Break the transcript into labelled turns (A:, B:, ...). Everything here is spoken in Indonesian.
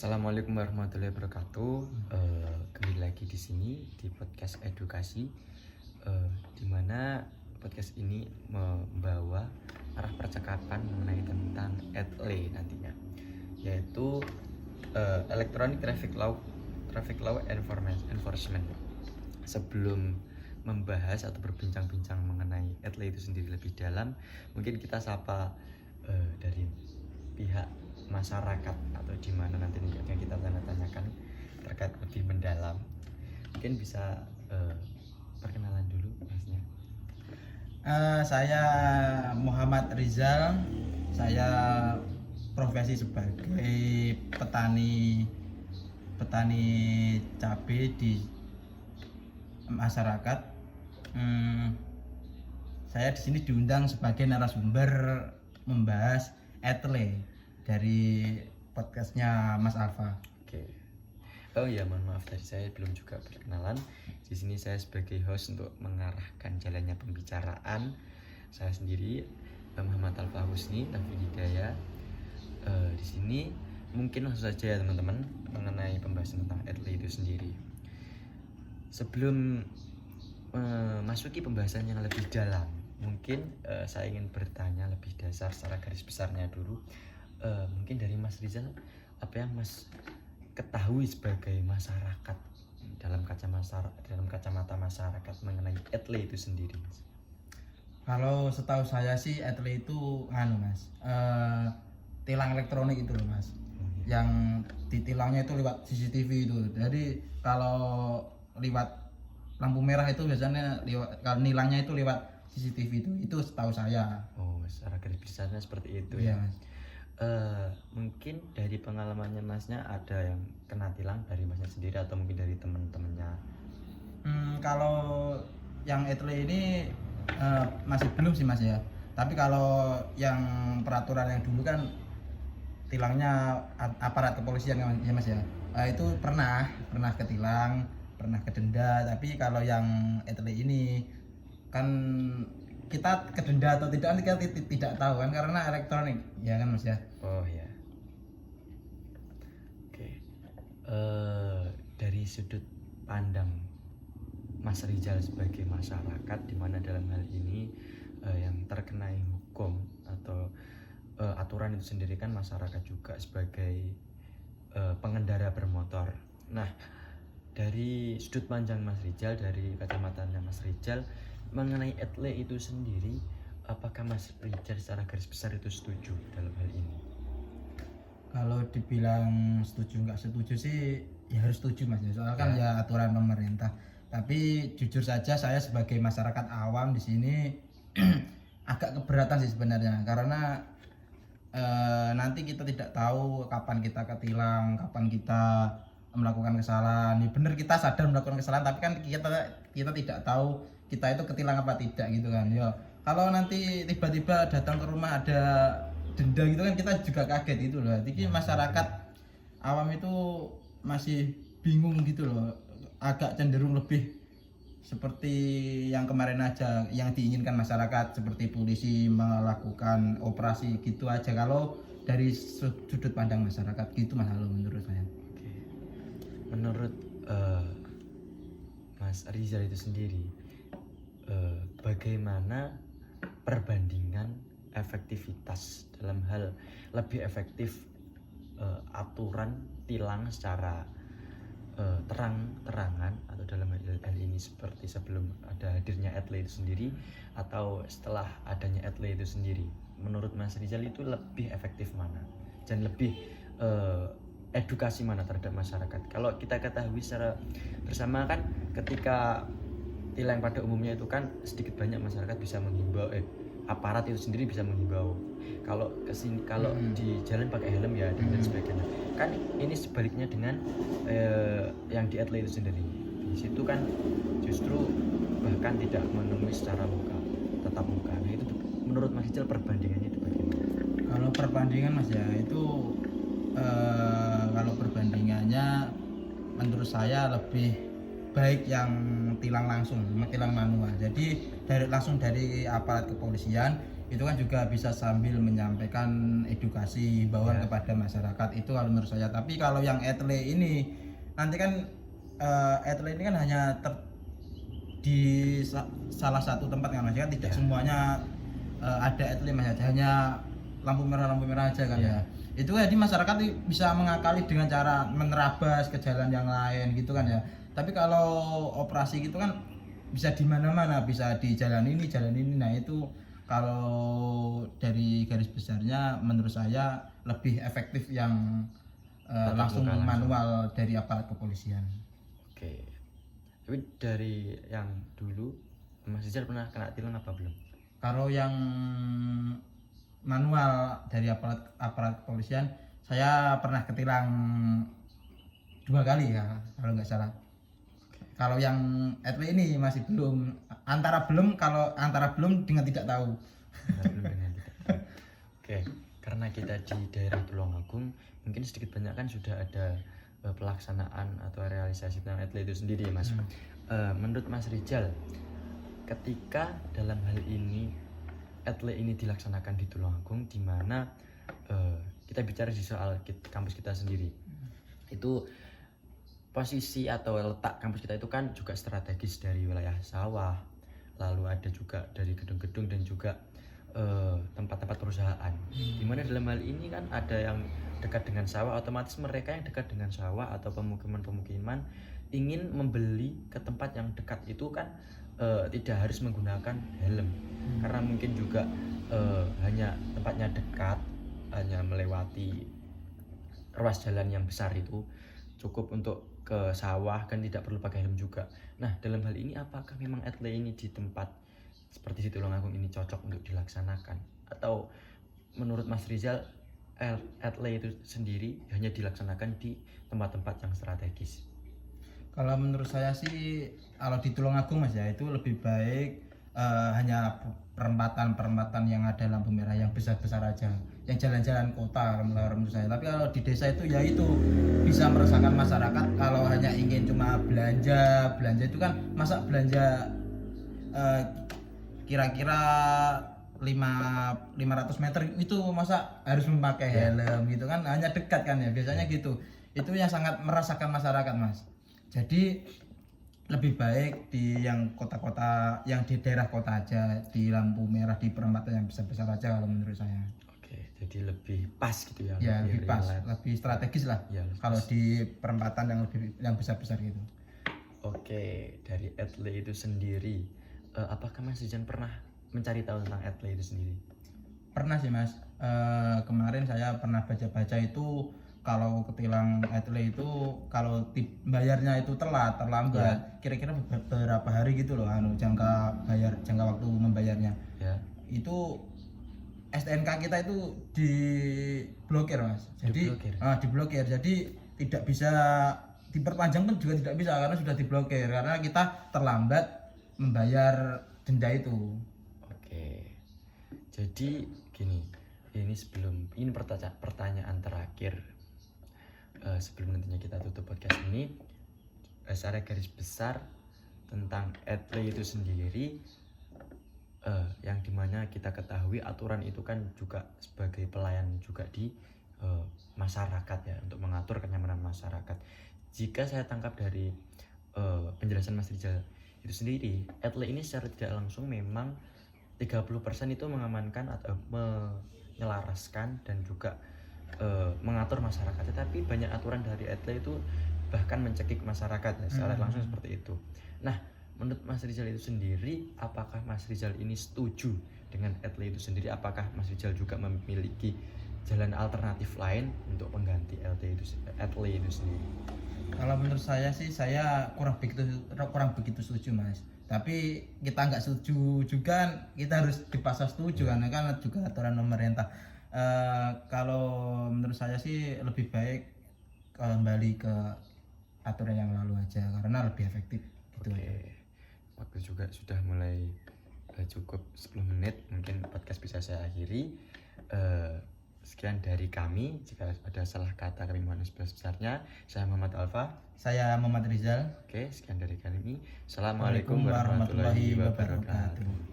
A: Assalamualaikum warahmatullahi wabarakatuh. Kembali lagi di sini di podcast edukasi, di mana podcast ini membawa arah percakapan mengenai tentang ETLE nantinya, yaitu Electronic Traffic Law Enforcement. Sebelum membahas atau berbincang-bincang mengenai ETLE itu sendiri lebih dalam, mungkin kita sapa dari pihak masyarakat atau di mana nanti akan kita tanya-tanyakan terkait lebih mendalam. Mungkin bisa perkenalan dulu masnya.
B: Saya Muhammad Rizal. Saya profesi sebagai petani cabai di masyarakat. Saya di sini diundang sebagai narasumber membahas ETLE dari podcastnya Mas Alfa.
A: Oke. Oh ya, mohon maaf tadi saya belum juga berkenalan. Di sini saya sebagai host untuk mengarahkan jalannya pembicaraan. Saya sendiri Muhammad Alfa Husni Taufik Hidayah. Di sini mungkin langsung saja ya teman-teman mengenai pembahasan tentang ETLE itu sendiri. Sebelum masuki pembahasan yang lebih dalam, mungkin saya ingin bertanya lebih dasar secara garis besarnya dulu. Mungkin dari Mas Rizal, apa yang Mas ketahui sebagai masyarakat dalam kacamata masyarakat mengenai ETLE itu sendiri, Mas?
B: Kalau setahu saya sih ETLE itu Mas, tilang elektronik itu loh Mas. Yang ditilangnya itu lewat CCTV itu. Jadi kalau lewat lampu merah itu biasanya kalau nilangnya itu lewat CCTV itu setahu saya.
A: Oh, secara garis besarnya seperti itu
B: Iya,
A: ya.
B: Mas.
A: Mungkin dari pengalamannya Masnya ada yang kena tilang dari Masnya sendiri atau mungkin dari teman-temannya?
B: Kalau yang ETLE ini masih belum sih Mas ya. Tapi kalau yang peraturan yang dulu kan tilangnya aparat kepolisian ya Mas ya. Itu pernah ketilang, pernah kedenda. Tapi kalau yang ETLE ini kan kita kedenda atau tidak kita tidak tahu kan karena elektronik ya kan Mas ya.
A: Oh ya. Oke. Dari sudut pandang Mas Rizal sebagai masyarakat, di mana dalam hal ini yang terkenai hukum atau aturan itu sendiri kan masyarakat juga sebagai pengendara bermotor. Nah, dari sudut pandang Mas Rizal, dari kacamatanya Mas Rizal mengenai ETLE itu sendiri, apakah Mas Rizal secara garis besar itu setuju dalam hal ini?
B: Kalau dibilang setuju nggak setuju sih ya harus setuju Mas ya. Soalnya kan ya aturan pemerintah. Tapi jujur saja saya sebagai masyarakat awam di sini agak keberatan sih sebenarnya karena nanti kita tidak tahu kapan kita ketilang, kapan kita melakukan kesalahan. Ya benar kita sadar melakukan kesalahan tapi kan kita tidak tahu kita itu ketilang apa tidak gitu kan. Ya kalau nanti tiba-tiba datang ke rumah ada denda gitu kan kita juga kaget gitu loh. Jadi masyarakat awam itu masih bingung gitu loh. Agak cenderung lebih seperti yang kemarin aja yang diinginkan masyarakat, seperti polisi melakukan operasi gitu aja. Kalau dari sudut pandang masyarakat gitu Mas Halo menurut saya.
A: Oke. Menurut Mas Rizal itu sendiri, bagaimana perbandingan efektivitas dalam hal lebih efektif aturan tilang secara terang-terangan atau dalam hal ini seperti sebelum ada hadirnya ETLE itu sendiri atau setelah adanya ETLE itu sendiri? Menurut Mas Rizal itu lebih efektif mana dan lebih edukasi mana terhadap masyarakat? Kalau kita ketahui secara bersama kan ketika tilang pada umumnya itu kan sedikit banyak masyarakat bisa menghimbau, aparat itu sendiri bisa menghimbau kalau kesini, kalau di jalan pakai helm ya dan sebagainya. Kan ini sebaliknya dengan yang di ETLE itu sendiri. Di situ kan justru bahkan tidak menemui secara muka, tatap muka. Nah itu menurut Mas Rizal perbandingannya itu bagaimana?
B: Kalau perbandingan Mas ya itu kalau perbandingannya menurut saya lebih baik yang tilang langsung, tilang manual. Jadi langsung dari aparat kepolisian itu kan juga bisa sambil menyampaikan edukasi himbauan
A: Ya.
B: kepada masyarakat, itu kalau menurut saya. Tapi kalau yang etle ini nanti kan etle ini kan hanya di salah satu tempat kan Mas, kan tidak
A: Ya.
B: semuanya ada etle Mas, hanya lampu merah aja kan
A: Ya.
B: ya. Itu jadi masyarakat bisa mengakali dengan cara menerabas ke jalan yang lain gitu kan ya. Tapi kalau operasi gitu kan bisa di mana-mana, bisa di jalan ini. Nah, itu kalau dari garis besarnya menurut saya lebih efektif yang
A: Tatap
B: langsung
A: muka langsung.
B: manual dari aparat kepolisian.
A: Oke. Tapi dari yang dulu Mas Rizal pernah kena tilang apa belum?
B: Kalau yang manual dari aparat kepolisian, saya pernah ketilang 2 kali ya kalau nggak salah. Kalau yang etle ini masih belum, antara belum dengan tidak tahu.
A: Nah, belum dengan tidak tahu. Oke, karena kita di daerah Tulungagung, mungkin sedikit banyak kan sudah ada pelaksanaan atau realisasi tentang etle itu sendiri ya Mas. Menurut Mas Rizal, ketika dalam hal ini etle ini dilaksanakan di Tulungagung, di mana kita bicara di soal kampus kita sendiri, itu posisi atau letak kampus kita itu kan juga strategis dari wilayah sawah, lalu ada juga dari gedung-gedung dan juga tempat-tempat perusahaan. Dimana dalam hal ini kan ada yang dekat dengan sawah, otomatis mereka yang dekat dengan sawah atau pemukiman-pemukiman ingin membeli ke tempat yang dekat itu kan tidak harus menggunakan helm, karena mungkin juga hanya tempatnya dekat, hanya melewati ruas jalan yang besar itu cukup untuk ke sawah, kan tidak perlu pakai helm juga. Nah, dalam hal ini apakah memang etle ini di tempat seperti di Tulungagung ini cocok untuk dilaksanakan, atau menurut Mas Rizal etle itu sendiri hanya dilaksanakan di tempat-tempat yang strategis?
B: Kalau menurut saya sih, kalau di Tulungagung Mas ya, itu lebih baik hanya perempatan yang ada lampu merah yang besar-besar aja, yang jalan-jalan kota menurut saya. Tapi kalau di desa itu ya itu bisa meresahkan masyarakat. Kalau hanya ingin cuma belanja itu kan, masa belanja kira-kira 500 meter itu masa harus memakai helm gitu kan, hanya dekat kan ya, biasanya gitu. Itu yang sangat meresahkan masyarakat Mas. Jadi lebih baik di yang kota-kota, yang di daerah kota aja, di lampu merah di perempatan yang besar-besar aja kalau menurut saya.
A: Oke, jadi lebih pas gitu ya?
B: Ya lebih pas, lebih strategis lah
A: ya,
B: kalau di perempatan yang besar-besar gitu.
A: Oke, dari etle itu sendiri, apakah Mas Rizal pernah mencari tahu tentang etle itu sendiri?
B: Pernah sih Mas, kemarin saya pernah baca-baca itu kalau ketilang etle itu kalau bayarnya itu terlambat, kira-kira beberapa hari gitu loh, jangka waktu membayarnya.
A: Ya.
B: Itu STNK kita itu diblokir Mas. Jadi diblokir. Jadi tidak bisa diperpanjang pun juga tidak bisa karena sudah diblokir, karena kita terlambat membayar denda itu.
A: Oke. Jadi gini, ini pertanyaan terakhir sebelum nantinya kita tutup podcast ini. Secara garis besar tentang etle itu sendiri, yang dimana kita ketahui aturan itu kan juga sebagai pelayan juga di masyarakat ya, untuk mengatur kenyamanan masyarakat. Jika saya tangkap dari penjelasan Mas Rizal itu sendiri, etle ini secara tidak langsung memang 30% itu mengamankan atau menyelaraskan dan juga mengatur masyarakat, tetapi banyak aturan dari etle itu bahkan mencekik masyarakat ya, secara langsung seperti itu. Nah, menurut Mas Rizal itu sendiri, apakah Mas Rizal ini setuju dengan etle itu sendiri? Apakah Mas Rizal juga memiliki jalan alternatif lain untuk mengganti etle itu sendiri?
B: Kalau menurut saya sih, saya kurang begitu setuju Mas. Tapi kita nggak setuju juga, kita harus dipaksa setuju karena kan juga aturan pemerintah. Kalau menurut saya sih lebih baik kembali ke aturan yang lalu aja karena lebih efektif gitu.
A: Oke. Waktu juga sudah mulai cukup 10 menit, mungkin podcast bisa saya akhiri. Sekian dari kami. Jika ada salah kata kami mohon sebesar-besarnya. Saya Muhammad Alfa.
B: Saya Muhammad Rizal.
A: Oke, sekian dari kami. Assalamualaikum warahmatullahi wabarakatuh.